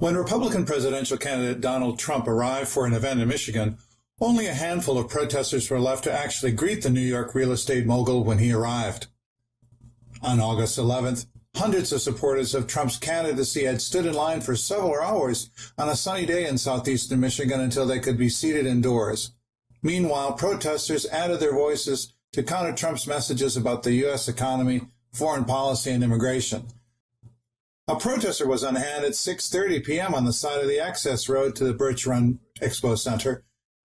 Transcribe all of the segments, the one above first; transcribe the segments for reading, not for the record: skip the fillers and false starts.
When Republican presidential candidate Donald Trump arrived for an event in Michigan, only a handful of protesters were left to actually greet the New York real estate mogul when he arrived. On August 11th, hundreds of supporters of Trump's candidacy had stood in line for several hours on a sunny day in southeastern Michigan until they could be seated indoors. Meanwhile, protesters added their voices to counter Trump's messages about the U.S. economy, foreign policy, and immigration. A protester was on hand at 6:30 p.m. on the side of the access road to the Birch Run Expo Center,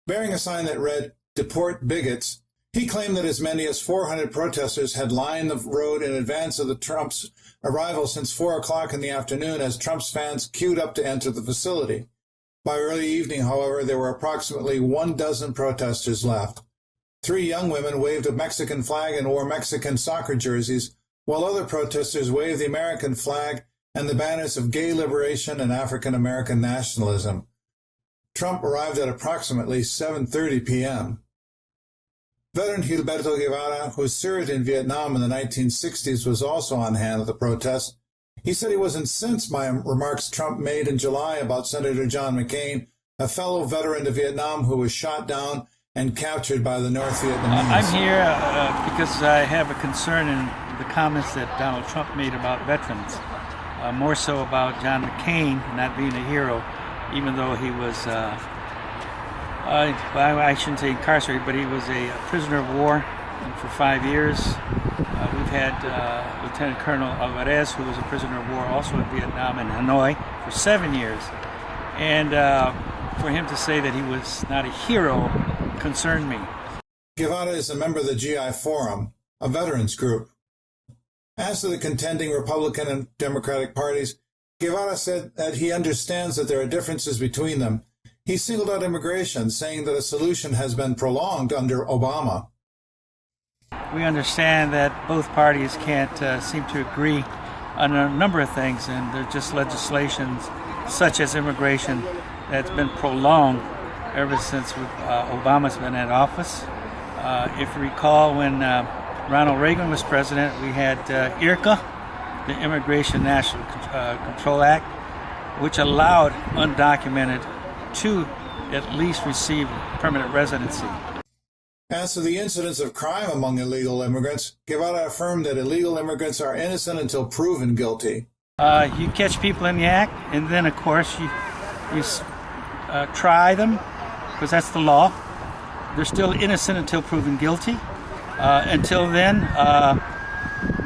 bearing a sign that read, "Deport bigots." He claimed that as many as 400 protesters had lined the road in advance of Trump's arrival since 4 o'clock in the afternoon as Trump's fans queued up to enter the facility. By early evening, however, there were approximately 12 protesters left. 3 young women waved a Mexican flag and wore Mexican soccer jerseys, while other protesters waved the American flag and the banners of gay liberation and African American nationalism. Trump arrived at approximately 7:30 p.m. Veteran Gilberto Guevara, who served in Vietnam in the 1960s, was also on hand at the protest. He said he was incensed by remarks Trump made in July about Senator John McCain, a fellow veteran of Vietnam who was shot down and captured by the North Vietnamese. I'm here because I have a concern in the comments that Donald Trump made about veterans. More so about John McCain not being a hero, even though he was, I shouldn't say incarcerated, but he was a prisoner of war for 5 years. We've had Lieutenant Colonel Alvarez, who was a prisoner of war also in Vietnam and Hanoi for 7 years. And for him to say that he was not a hero concerned me. Guevara is a member of the GI Forum, a veterans group. As to the contending Republican and Democratic parties, Guevara said that he understands that there are differences between them. He singled out immigration, saying that a solution has been prolonged under Obama. We understand that both parties can't seem to agree on a number of things, and there's just legislations such as immigration that's been prolonged ever since Obama's been in office. If you recall, when Ronald Reagan was president, we had IRCA, the Immigration National Control Act, which allowed undocumented to at least receive permanent residency. As to the incidence of crime among illegal immigrants, Guevara affirmed that illegal immigrants are innocent until proven guilty. You catch people in the act, and then, of course, you try them, because that's the law. They're still innocent until proven guilty. Until then,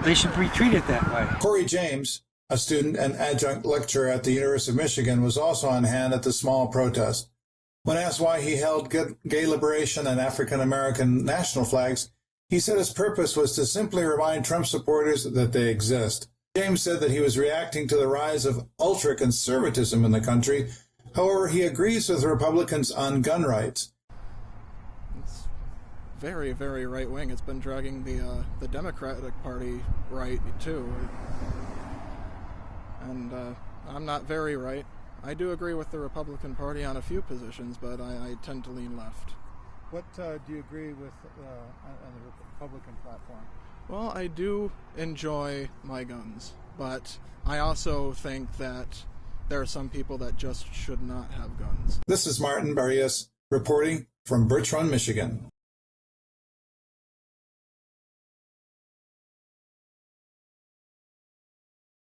they should be treated that way. Corey James, a student and adjunct lecturer at the University of Michigan, was also on hand at the small protest. When asked why he held gay liberation and African American national flags, he said his purpose was to simply remind Trump supporters that they exist. James said that he was reacting to the rise of ultra-conservatism in the country. However, he agrees with Republicans on gun rights. It's very, very right-wing. It's been dragging the Democratic Party right, too. And I'm not very right. I do agree with the Republican Party on a few positions, but I tend to lean left. What do you agree with on the Republican platform? Well, I do enjoy my guns, but I also think that there are some people that just should not have guns. This is Martin Barrios reporting from Birch Run, Michigan.